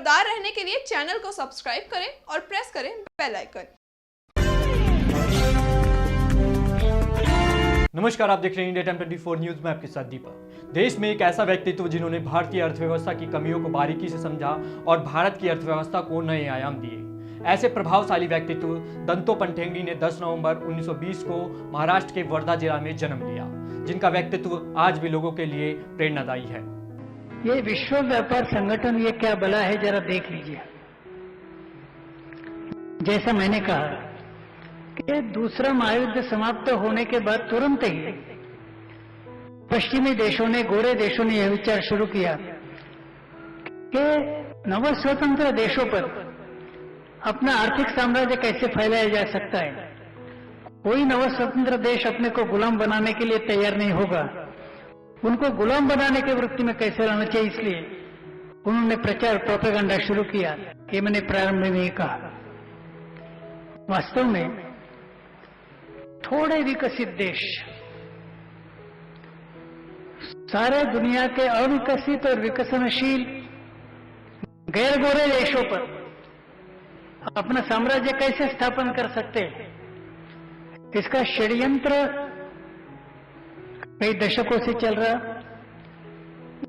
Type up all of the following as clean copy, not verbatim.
खबरदार रहने के लिए चैनल को सब्सक्राइब करें और प्रेस करें बेल आइकन। नमस्कार, आप देख रहे हैं इंडिया टाइम 24 न्यूज में आपके साथ दीपक। देश में एक ऐसा व्यक्तित्व जिन्होंने भारतीय अर्थव्यवस्था की कमियों को बारीकी से समझा और भारत की अर्थव्यवस्था को नए आयाम दिए। ऐसे प्रभावशाली व्यक्तित्व दत्तोपंत ठेंगड़ी ने 10 नवंबर 1920 को महाराष्ट्र के वर्धा जिला में जन्म लिया, जिनका व्यक्तित्व आज भी लोगों के लिए प्रेरणादायी है। ये विश्व व्यापार संगठन ये क्या बला है, जरा देख लीजिए। जैसा मैंने कहा कि दूसरा महायुद्ध समाप्त होने के बाद तुरंत ही पश्चिमी देशों ने, गोरे देशों ने यह विचार शुरू किया कि नव स्वतंत्र देशों पर अपना आर्थिक साम्राज्य कैसे फैलाया जा सकता है। कोई नव स्वतंत्र देश अपने को गुलाम बनाने के लिए तैयार नहीं होगा, उनको गुलाम बनाने की वृत्ति में कैसे रहना चाहिए। इसलिए उन्होंने प्रचार प्रोपेगेंडा शुरू किया। ये मैंने प्रारंभ में ही कहा। वास्तव में थोड़े विकसित देश सारे दुनिया के अविकसित और विकसनशील गैर गोरे देशों पर अपना साम्राज्य कैसे स्थापन कर सकते हैं, इसका षड्यंत्र कई दशकों से चल रहा,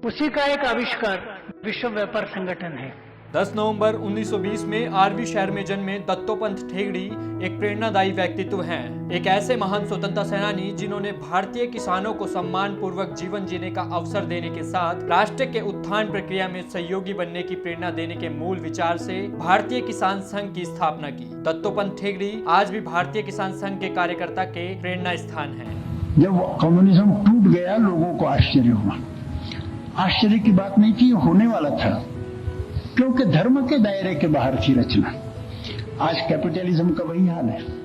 उसी का एक आविष्कार विश्व व्यापार संगठन है। 10 नवंबर 1920 में आरवी शहर में जन्मे दत्तोपंत ठेंगड़ी एक प्रेरणादायी व्यक्तित्व हैं। एक ऐसे महान स्वतंत्रता सेनानी जिन्होंने भारतीय किसानों को सम्मान पूर्वक जीवन जीने का अवसर देने के साथ राष्ट्र के उत्थान प्रक्रिया में सहयोगी बनने की प्रेरणा देने के मूल विचार से भारतीय किसान संघ की स्थापना की। दत्तोपंत ठेंगड़ी आज भी भारतीय किसान संघ के कार्यकर्ता के प्रेरणा स्थान है। जब कम्युनिज्म टूट गया, लोगों को आश्चर्य हुआ। आश्चर्य की बात नहीं थी, होने वाला था, क्योंकि धर्म के दायरे के बाहर थी रचना। आज कैपिटलिज्म का वही हाल है।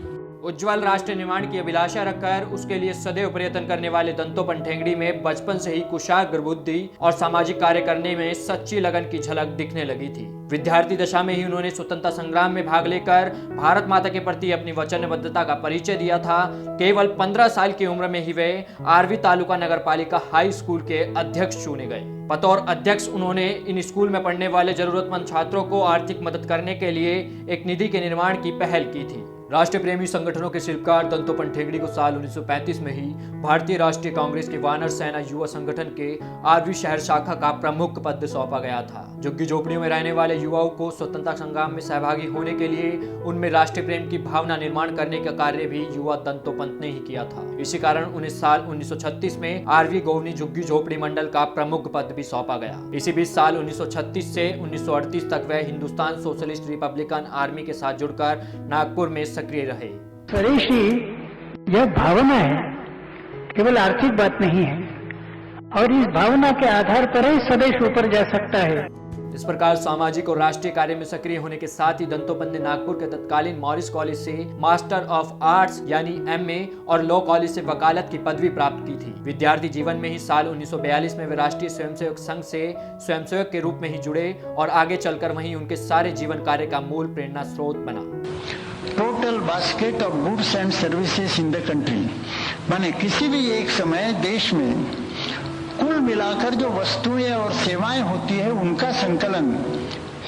उज्जवल राष्ट्र निर्माण की अभिलाषा रखकर उसके लिए सदैव प्रयत्न करने वाले दत्तोपंत ठेंगड़ी में बचपन से ही कुशाग्र बुद्धि और सामाजिक कार्य करने में सच्ची लगन की झलक दिखने लगी थी। विद्यार्थी दशा में ही उन्होंने स्वतंत्रता संग्राम में भाग लेकर भारत माता के प्रति अपनी वचनबद्धता का परिचय दिया था। केवल 15 साल की उम्र में ही वे आरवी तालुका नगर पालिका हाई स्कूल के अध्यक्ष चुने गए। बतौर अध्यक्ष उन्होंने इन स्कूल में पढ़ने वाले जरूरतमंद छात्रों को आर्थिक मदद करने के लिए एक निधि के निर्माण की पहल की थी। राष्ट्रीय प्रेमी संगठनों के शिल्पकार दत्तोपंत ठेंगड़ी को साल 1935 में ही भारतीय राष्ट्रीय कांग्रेस के वानर सेना युवा संगठन के आरवी शहर शाखा का प्रमुख पद सौंपा गया था। झुग्गी झोपड़ियों में रहने वाले युवाओं को स्वतंत्रता संग्राम में सहभागी होने के लिए उनमें राष्ट्रीय प्रेम की भावना निर्माण करने का कार्य भी युवा दत्तोपंत ने ही किया था। इसी कारण उन्हें साल 1936 में आरवी गोवनी झुग्गी झोपड़ी मंडल का प्रमुख पद भी सौंपा गया। इसी बीच साल 1936 से 1938 तक वह हिंदुस्तान सोशलिस्ट रिपब्लिकन आर्मी के साथ जुड़कर नागपुर में सक्रिय रहे। स्वदेशी यह भावना है, केवल आर्थिक बात नहीं है, और इस भावना के आधार पर ही स्वदेश ऊपर जा सकता है। इस प्रकार सामाजिक और राष्ट्रीय कार्य में सक्रिय होने के साथ ही दत्तोपंत ने नागपुर के तत्कालीन मॉरिस कॉलेज से मास्टर ऑफ आर्ट्स यानी MA और लॉ कॉलेज से वकालत की पदवी प्राप्त की थी। विद्यार्थी जीवन में ही साल 1942 में वे राष्ट्रीय स्वयंसेवक संघ से स्वयंसेवक के रूप में ही जुड़े और आगे चलकर वहीं उनके सारे जीवन कार्य का मूल प्रेरणा स्रोत बना। Total basket of goods and services in the country, माने किसी भी एक समय देश में कुल मिलाकर जो वस्तुएं और सेवाएं होती है उनका संकलन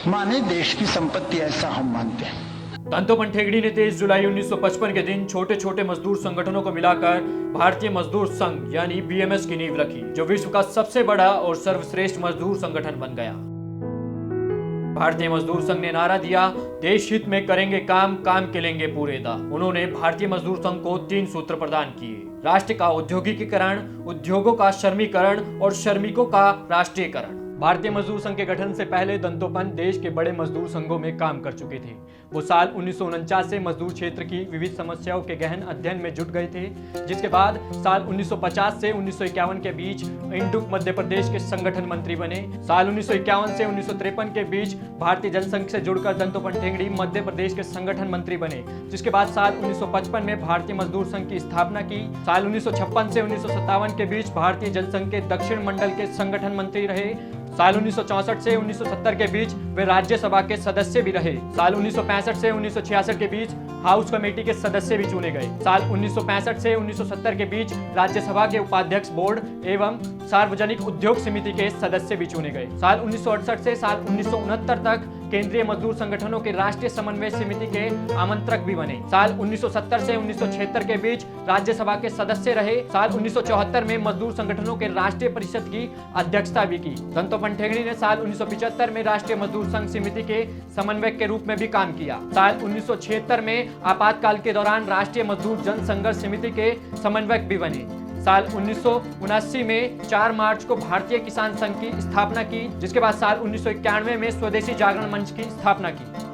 माने देश की संपत्ति, ऐसा हम मानते हैं। दत्तोपंत ठेंगड़ी ने 23 जुलाई 1955 के दिन छोटे छोटे मजदूर संगठनों को मिलाकर भारतीय मजदूर संघ यानी BMS की नींव रखी, जो विश्व का सबसे बड़ा और सर्वश्रेष्ठ मजदूर संगठन बन गया। भारतीय मजदूर संघ ने नारा दिया, देश हित में करेंगे काम, काम के लेंगे पूरे दाम। उन्होंने भारतीय मजदूर संघ को 3 सूत्र प्रदान किए: राष्ट्र का औद्योगिकीकरण, उद्योगों का श्रमीकरण और श्रमिकों का राष्ट्रीयकरण। भारतीय मजदूर संघ के गठन से पहले दत्तोपंत देश के बड़े मजदूर संघों में काम कर चुके थे। वो साल 1949 से मजदूर क्षेत्र की विविध समस्याओं के गहन अध्ययन में जुट गए थे, जिसके बाद साल 1950 से 1951 के बीच इंडुक मध्य प्रदेश के संगठन मंत्री बने। साल 1951 से 1953 के बीच भारतीय जनसंघ से जुड़कर दत्तोपंत ठेंगड़ी मध्य प्रदेश के संगठन मंत्री बने, जिसके बाद साल 1955 में भारतीय मजदूर संघ की स्थापना की। साल 1956 से 1957 के बीच भारतीय जनसंघ के दक्षिण मंडल के संगठन मंत्री रहे। साल 1964 से 1970 के बीच वे राज्यसभा के सदस्य भी रहे। साल 1965 से 1966 के बीच हाउस कमेटी के सदस्य भी चुने गए। साल 1965 से 1970 के बीच राज्यसभा के उपाध्यक्ष बोर्ड एवं सार्वजनिक उद्योग समिति के सदस्य भी चुने गए। साल 1968 से साल 1969 तक केंद्रीय मजदूर संगठनों के राष्ट्रीय समन्वय समिति के आमंत्रक भी बने। साल 1970 से 1976 के बीच राज्यसभा के सदस्य रहे। साल 1974 में मजदूर संगठनों के राष्ट्रीय परिषद की अध्यक्षता भी की। दंतोपंत ठेंगड़ी ने साल 1975 में राष्ट्रीय मजदूर संघ समिति के समन्वयक के रूप में भी काम किया। साल 1976 में आपातकाल के दौरान राष्ट्रीय मजदूर जन संघर्ष समिति के समन्वयक भी बने। साल 1979 में 4 मार्च को भारतीय किसान संघ की स्थापना की, जिसके बाद साल 1991 में स्वदेशी जागरण मंच की स्थापना की।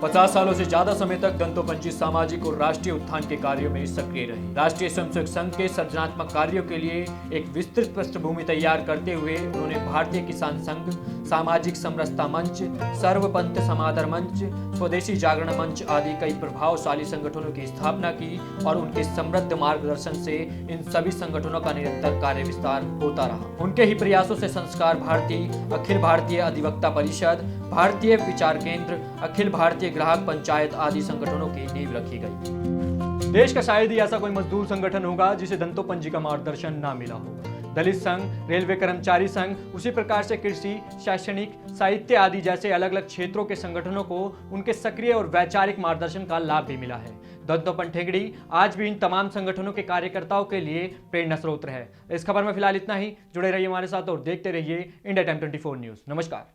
50 सालों से ज्यादा समय तक दंतोपंत जी सामाजिक और राष्ट्रीय उत्थान के कार्यों में सक्रिय रहे। राष्ट्रीय स्वयंसेवक संघ के सृजनात्मक कार्यों के लिए एक विस्तृत पृष्ठभूमि तैयार करते हुए उन्होंने भारतीय किसान संघ, सामाजिक समरसता मंच, सर्वपंथ समादर मंच, स्वदेशी जागरण मंच आदि कई प्रभावशाली संगठनों की स्थापना की और उनके समृद्ध मार्गदर्शन से इन सभी संगठनों का निरंतर कार्य विस्तार होता रहा। उनके ही प्रयासों से संस्कार भारती, अखिल भारतीय अधिवक्ता परिषद, भारतीय विचार केंद्र, अखिल भारतीय ग्राहक पंचायत आदि संगठनों की नींव रखी गई। देश का शायद ही ऐसा कोई मजदूर संगठन होगा जिसे दंतोपंत जी का मार्गदर्शन ना मिला हो। दलित संघ, रेलवे कर्मचारी संघ, उसी प्रकार से कृषि, शैक्षणिक, साहित्य आदि जैसे अलग अलग क्षेत्रों के संगठनों को उनके सक्रिय और वैचारिक मार्गदर्शन का लाभ भी मिला है। दंतोपंत ठेंगड़ी आज भी इन तमाम संगठनों के कार्यकर्ताओं के लिए प्रेरणा स्रोत है। इस खबर में फिलहाल इतना ही। जुड़े रहिए हमारे साथ और देखते रहिए इंडिया टाइम 24 न्यूज। नमस्कार।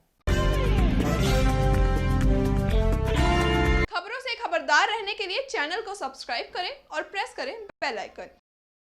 खबरों से खबरदार रहने के लिए चैनल को सब्सक्राइब करें और प्रेस करें बेल आइकन।